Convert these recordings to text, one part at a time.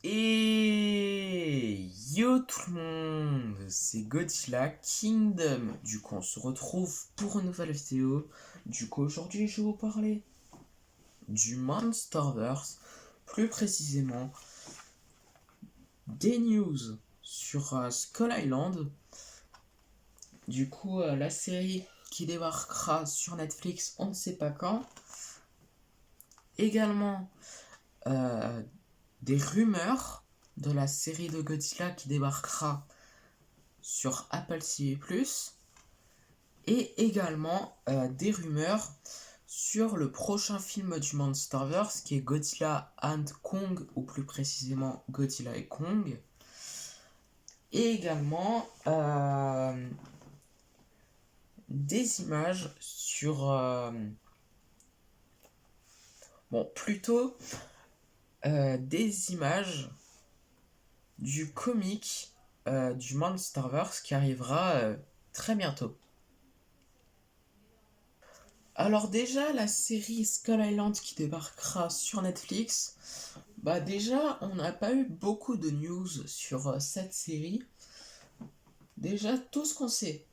Et yo tout le monde, c'est Godzilla Kingdom. Du coup, on se retrouve pour une nouvelle vidéo. Du coup, aujourd'hui, je vais vous parler du Monsterverse, plus précisément des news sur Skull Island. Du coup, la série qui débarquera sur Netflix, on ne sait pas quand. Également, euh, des rumeurs de la série de Godzilla qui débarquera sur Apple TV+, et également des rumeurs sur le prochain film du Monsterverse qui est Godzilla and Kong, ou plus précisément Godzilla et Kong, et également des images sur plutôt des images du comic du Monsterverse qui arrivera très bientôt. Alors déjà, la série Skull Island qui débarquera sur Netflix, déjà, on n'a pas eu beaucoup de news sur cette série. Déjà, tout ce qu'on sait,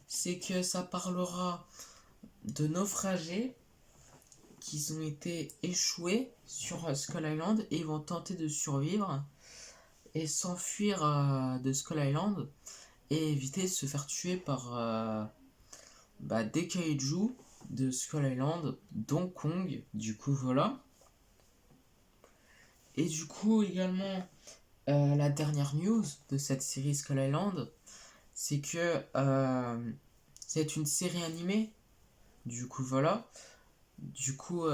c'est que ça parlera de naufragés qui ont été échoués sur Skull Island et ils vont tenter de survivre et s'enfuir de Skull Island et éviter de se faire tuer par des kaiju de Skull Island, dont Kong, du coup voilà. Et du coup également, la dernière news de cette série Skull Island, c'est que c'est une série animée, du coup voilà. Du coup,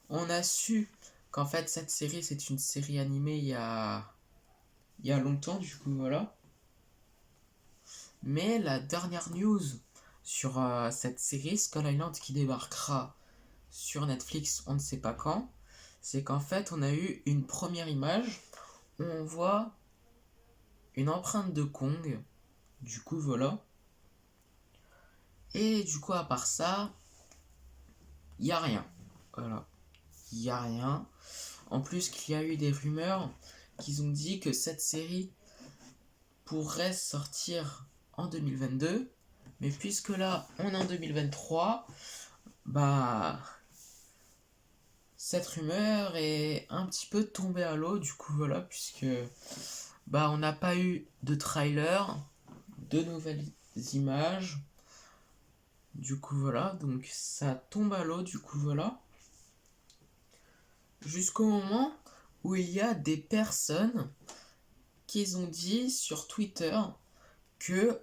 on a su qu'en fait cette série c'est une série animée il y a longtemps, du coup voilà. Mais la dernière news sur cette série Skull Island qui débarquera sur Netflix, on ne sait pas quand, c'est qu'en fait on a eu une première image où on voit une empreinte de Kong, du coup voilà. Et du coup à part ça, il y a rien. Voilà, il y a rien. En plus qu'il y a eu des rumeurs qui ont dit que cette série pourrait sortir en 2022, mais puisque là on est en 2023, cette rumeur est un petit peu tombée à l'eau, du coup voilà, puisque on n'a pas eu de trailer, de nouvelles images, du coup voilà, donc ça tombe à l'eau, du coup voilà. Jusqu'au moment où il y a des personnes qui ont dit sur Twitter que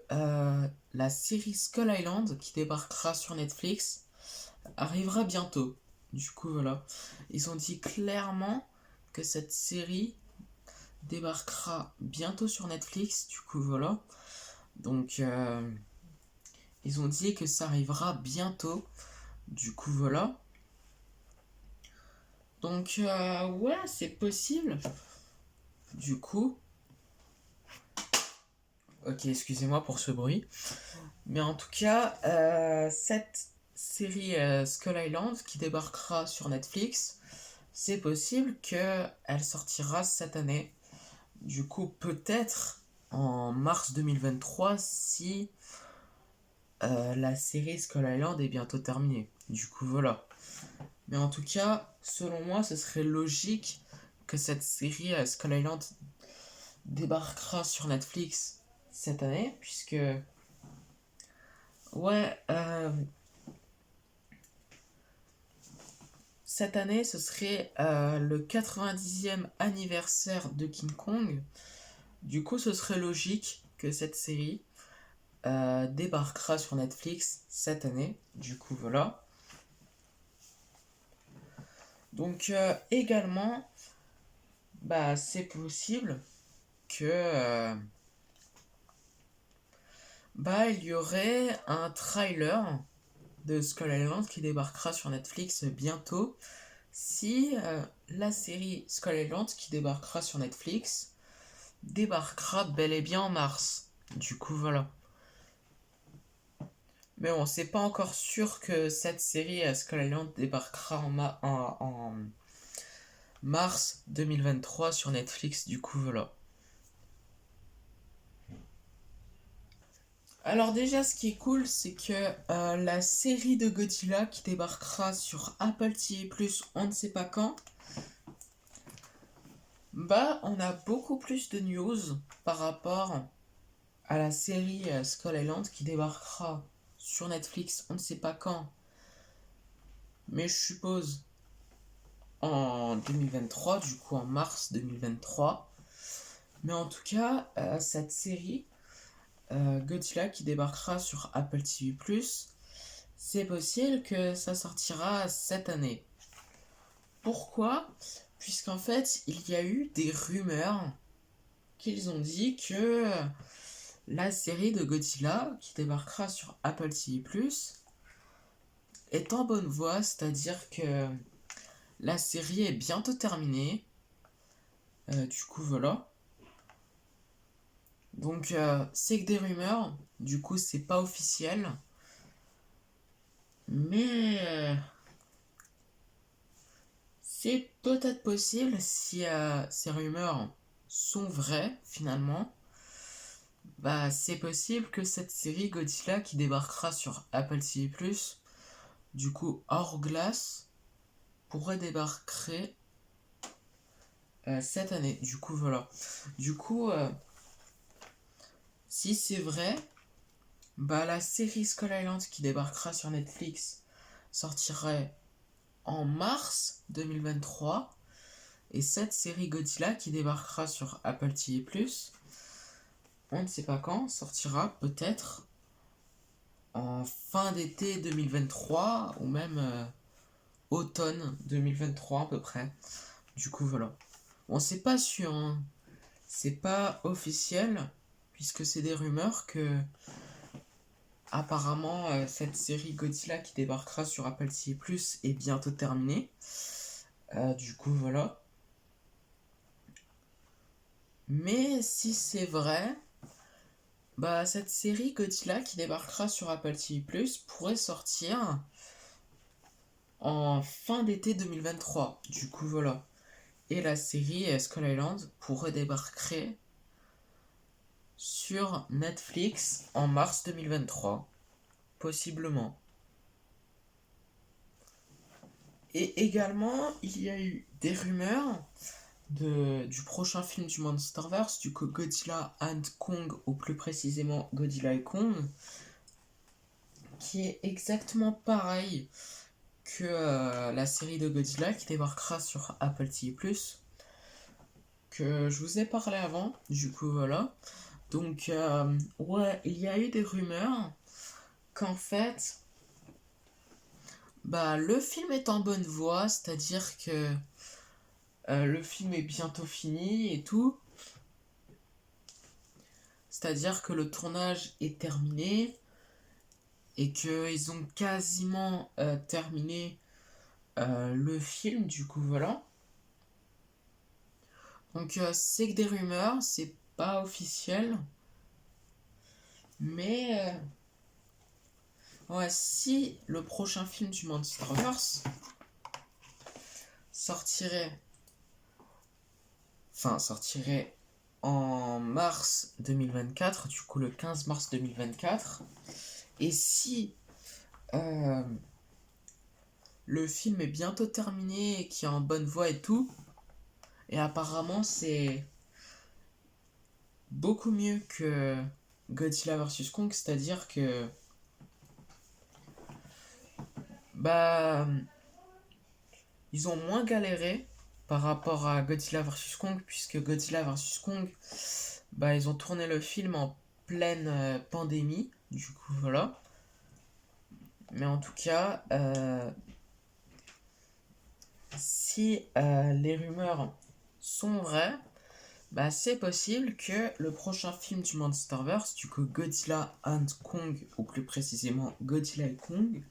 la série Skull Island qui débarquera sur Netflix arrivera bientôt. Du coup voilà, ils ont dit clairement que cette série débarquera bientôt sur Netflix, du coup voilà. Donc ils ont dit que ça arrivera bientôt, du coup voilà. Donc ouais, c'est possible. Du coup, ok, excusez-moi pour ce bruit. Mais en tout cas, cette série Skull Island qui débarquera sur Netflix, c'est possible qu'elle sortira cette année. Du coup, peut-être en mars 2023 si la série Skull Island est bientôt terminée. Du coup, voilà. Mais en tout cas, selon moi, ce serait logique que cette série Skull Island débarquera sur Netflix cette année, puisque ouais, cette année ce serait le 90e anniversaire de King Kong. Du coup, ce serait logique que cette série débarquera sur Netflix cette année. Du coup, voilà. Donc également, c'est possible que il y aurait un trailer de Skull Island qui débarquera sur Netflix bientôt. Si la série Skull Island qui débarquera sur Netflix débarquera bel et bien en mars. Du coup, voilà. Mais bon, c'est pas encore sûr que cette série Skull Island débarquera mars 2023 sur Netflix, du coup voilà. Alors déjà, ce qui est cool, c'est que la série de Godzilla qui débarquera sur Apple TV+, on ne sait pas quand, bah on a beaucoup plus de news par rapport à la série Skull Island qui débarquera sur Netflix, on ne sait pas quand, mais je suppose en 2023, du coup en mars 2023. Mais en tout cas, cette série, Godzilla qui débarquera sur Apple TV+, c'est possible que ça sortira cette année. Pourquoi? Puisqu'en fait, il y a eu des rumeurs qu'ils ont dit que la série de Godzilla qui débarquera sur Apple TV+, est en bonne voie, c'est-à-dire que la série est bientôt terminée. Du coup, voilà. Donc, c'est que des rumeurs. Du coup, c'est pas officiel. Mais c'est peut-être possible si ces rumeurs sont vraies, finalement. Bah, c'est possible que cette série Godzilla qui débarquera sur Apple TV+, du coup, hors glace, pourrait débarquer cette année. Du coup, voilà. Du coup, si c'est vrai, bah la série Skull Island qui débarquera sur Netflix sortirait en mars 2023 et cette série Godzilla qui débarquera sur Apple TV+, on ne sait pas quand, sortira peut-être en fin d'été 2023 ou même automne 2023 à peu près. Du coup voilà. On sait pas sûr, hein. C'est pas officiel puisque c'est des rumeurs que apparemment cette série Godzilla qui débarquera sur Apple TV+ est bientôt terminée. Du coup voilà. Mais si c'est vrai, bah cette série Godzilla qui débarquera sur Apple TV+ pourrait sortir en fin d'été 2023. Du coup voilà. Et la série Skull Island pourrait débarquer sur Netflix en mars 2023. Possiblement. Et également, il y a eu des rumeurs du prochain film du Monsterverse, du coup Godzilla and Kong, ou plus précisément Godzilla et Kong, qui est exactement pareil que la série de Godzilla qui débarquera sur Apple TV+, que je vous ai parlé avant, du coup voilà. Donc ouais, il y a eu des rumeurs qu'en fait, bah le film est en bonne voie, c'est-à-dire que le film est bientôt fini et tout. C'est-à-dire que le tournage est terminé et qu'ils ont quasiment terminé le film, du coup voilà. Donc c'est que des rumeurs, c'est pas officiel. Mais ouais, si le prochain film du Monsterverse sortirait, sortirait en mars 2024, du coup le 15 mars 2024, et si euh, le film est bientôt terminé et qu'il est en bonne voie et tout, et apparemment c'est beaucoup mieux que Godzilla vs Kong, c'est-à-dire que bah ils ont moins galéré par rapport à Godzilla vs Kong, puisque Godzilla vs Kong, bah ils ont tourné le film en pleine pandémie, du coup voilà. Mais en tout cas, si les rumeurs sont vraies, bah c'est possible que le prochain film du Monsterverse, du coup Godzilla and Kong, ou plus précisément Godzilla et Kong,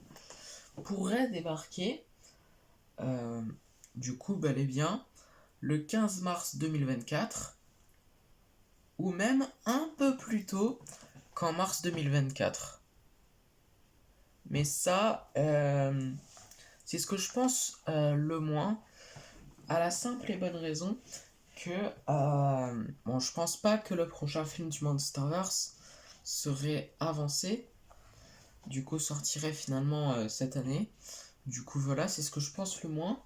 pourrait débarquer, euh, du coup bel et bien, le 15 mars 2024, ou même un peu plus tôt qu'en mars 2024. Mais ça, c'est ce que je pense le moins, À la simple et bonne raison que, bon, je pense pas que le prochain film du Monsterverse serait avancé, du coup sortirait finalement cette année. Du coup, voilà, c'est ce que je pense le moins,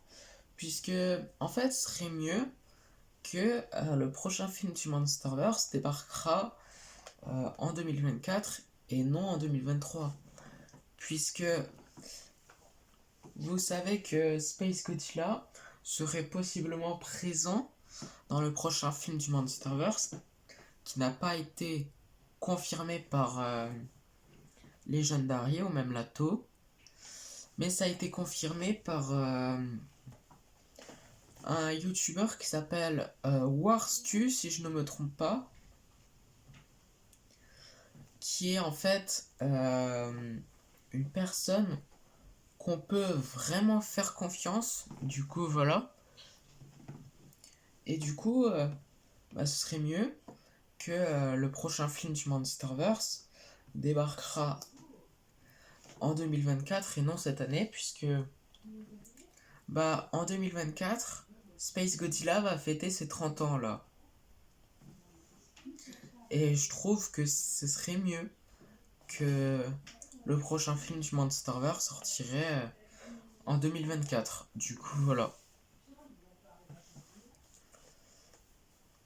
puisque en fait, ce serait mieux que le prochain film du Monsterverse débarquera en 2024 et non en 2023. Puisque vous savez que Space Godzilla serait possiblement présent dans le prochain film du Monsterverse, qui n'a pas été confirmé par Legendary ou même Lato, mais ça a été confirmé par un YouTuber qui s'appelle Warstu, si je ne me trompe pas, qui est en fait une personne qu'on peut vraiment faire confiance. Du coup, voilà. Et du coup, bah, ce serait mieux que le prochain film du Monsterverse débarquera en 2024 et non cette année, puisque bah, en 2024, Space Godzilla va fêter ses 30 ans là. Et je trouve que ce serait mieux que le prochain film du Monsterverse sortirait en 2024. Du coup, voilà.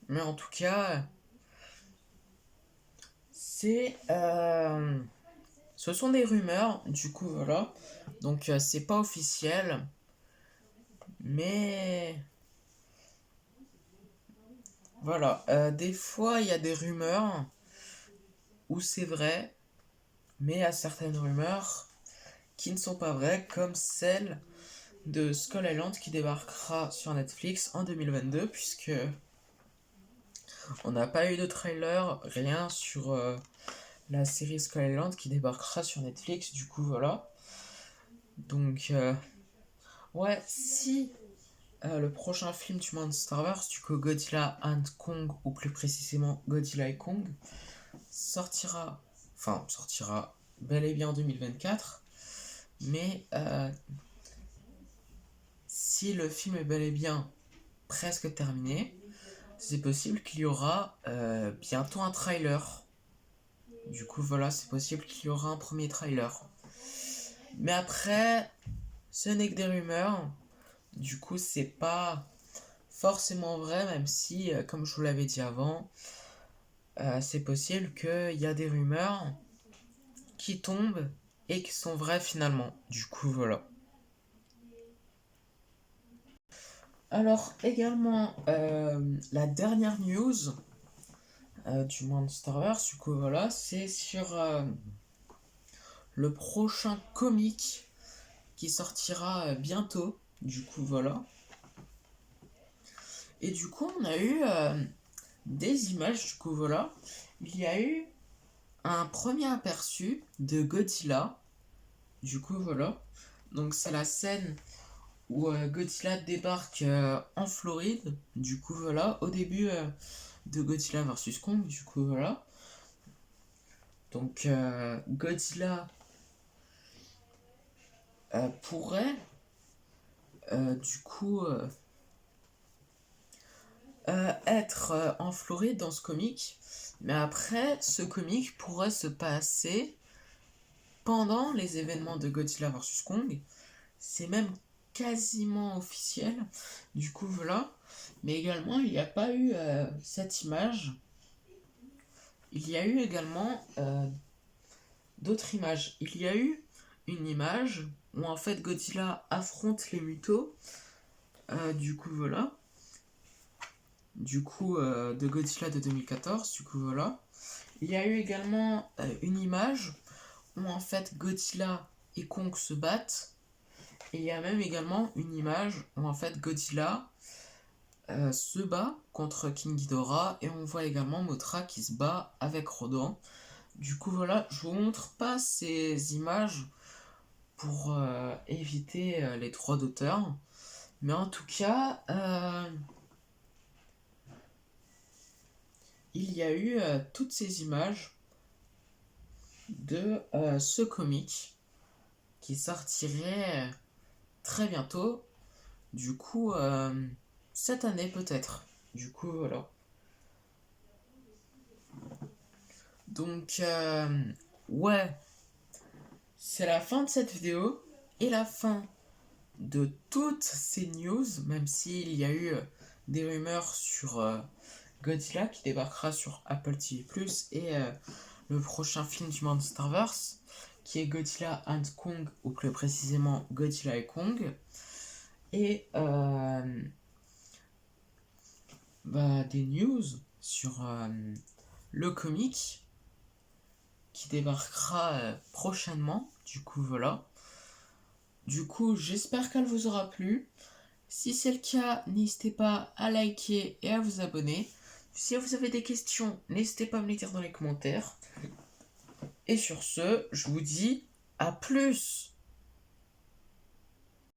Mais en tout cas, c'est. Ce sont des rumeurs, du coup, voilà. Donc, c'est pas officiel. Mais. Voilà. Des fois, il y a des rumeurs où c'est vrai. Mais il y a certaines rumeurs qui ne sont pas vraies, comme celle de Skull Island qui débarquera sur Netflix en 2022, puisque on n'a pas eu de trailer, rien sur la série Skull Island qui débarquera sur Netflix, du coup voilà. Donc, ouais, si le prochain film du Monsterverse, du coup Godzilla and Kong, ou plus précisément Godzilla et Kong, sortira bel et bien en 2024, mais si le film est bel et bien presque terminé, c'est possible qu'il y aura bientôt un trailer. Du coup, voilà, c'est possible qu'il y aura un premier trailer. Mais après, ce n'est que des rumeurs. Du coup, c'est pas forcément vrai, même si, comme je vous l'avais dit avant, c'est possible qu'il y a des rumeurs qui tombent et qui sont vraies finalement. Du coup, voilà. Alors, également, la dernière news du Monsterverse, du coup, voilà, c'est sur le prochain comic qui sortira bientôt. Du coup, voilà. Et du coup, on a eu des images. Du coup, voilà. Il y a eu un premier aperçu de Godzilla. Du coup, voilà. Donc, c'est la scène où Godzilla débarque en Floride. Du coup, voilà. Au début de Godzilla versus Kong. Du coup, voilà. Donc, Godzilla pourrait, du coup, être en Floride dans ce comic. Mais après, ce comic pourrait se passer pendant les événements de Godzilla vs Kong. C'est même quasiment officiel. Du coup, voilà. Mais également, il n'y a pas eu cette image. Il y a eu également d'autres images. Il y a eu une image où en fait Godzilla affronte les Mutos. Du coup, voilà. Du coup, de Godzilla de 2014. Du coup, voilà. Il y a eu également une image où en fait Godzilla et Kong se battent. Et il y a même également une image où en fait Godzilla se bat contre King Ghidorah et on voit également Mothra qui se bat avec Rodan. Du coup voilà, je vous montre pas ces images pour éviter les droits d'auteur. Mais en tout cas, il y a eu toutes ces images de ce comic qui sortirait très bientôt. Du coup, cette année peut-être. Du coup, voilà. Donc, ouais, c'est la fin de cette vidéo et la fin de toutes ces news, même s'il y a eu des rumeurs sur Godzilla qui débarquera sur Apple TV+, et le prochain film du Monsterverse, qui est Godzilla and Kong, ou plus précisément Godzilla et Kong, et des news sur le comic qui débarquera prochainement. Du coup, voilà. Du coup, j'espère qu'elle vous aura plu. Si c'est le cas, n'hésitez pas à liker et à vous abonner. Si vous avez des questions, n'hésitez pas à me les dire dans les commentaires. Et sur ce, je vous dis à plus!